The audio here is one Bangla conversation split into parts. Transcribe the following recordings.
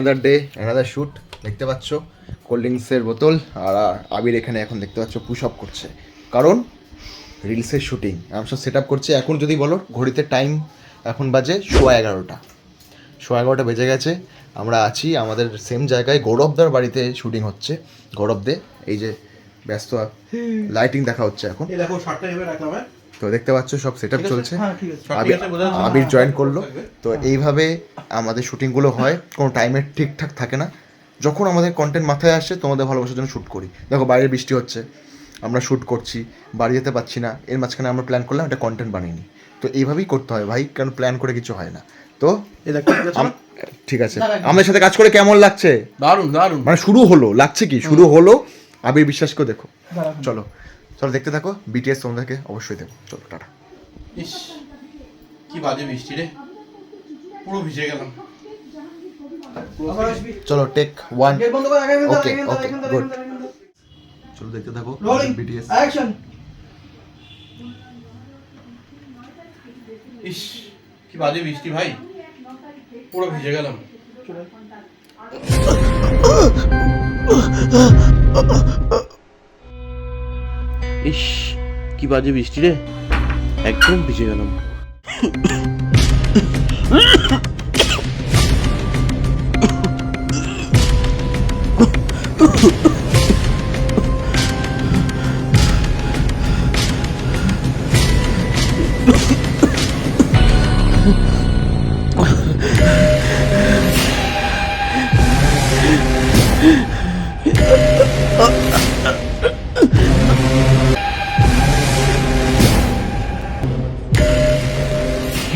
Another day another shoot. দেখতে পাচ্ছ কোল্ড ড্রিঙ্কসের বোতল, আর আবির এখানে এখন দেখতে পাচ্ছ পুশ আপ করছে, কারণ রিলসের শ্যুটিং আমি সব সেট আপ করছি। এখন যদি বলো ঘড়িতে টাইম এখন বাজে 11:15, 11:15 বেজে গেছে। আমরা আছি আমাদের সেম জায়গায়, গৌরবদার বাড়িতে শ্যুটিং হচ্ছে। গৌরবদে এই যে ব্যস্ত, লাইটিং দেখা হচ্ছে এখন। তো দেখতে পাচ্ছ সব সেট আপ চলছে। আবির জয়েন করলো। তো এইভাবে আমাদের শ্যুটিংগুলো হয়, কোনো টাইমের ঠিকঠাক থাকে না। যখন আমাদের কন্টেন্ট মাথায় আসে তোমাদের ভালোবাসার জন্য শ্যুট করি। দেখো বাইরে বৃষ্টি হচ্ছে, আমরা শ্যুট করছি, বাড়ি যেতে পারছি না, এর মাঝখানে আমরা প্ল্যান করলাম একটা কন্টেন্ট বানিয়ে। তো এইভাবেই করতে হয় ভাই, কারণ প্ল্যান করে কিছু হয় না। তো ঠিক আছে, আমাদের সাথে কাজ করে কেমন লাগছে? দারুণ দারুণ, মানে শুরু হলো, লাগছে কি শুরু হলো। আবির বিশ্বাসকেও দেখো, চলো চলো দেখতে থাকো। বিটিএস তোমাদেরকে অবশ্যই দেবো। চলো টাটা। ইস কি বাজে বৃষ্টি রে, পুরো ভিজে গেলাম। চলো টেক 1। ওকে ওকে গুড। চলো দেখতে থাকো বিটিএস। অ্যাকশন। ইস কি বাজে বৃষ্টি ভাই, পুরো ভিজে গেলাম। ইস কি বাজে বৃষ্টি রে, একদম ভিজে গেলাম।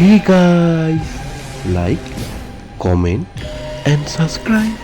Hey guys, like, comment and subscribe.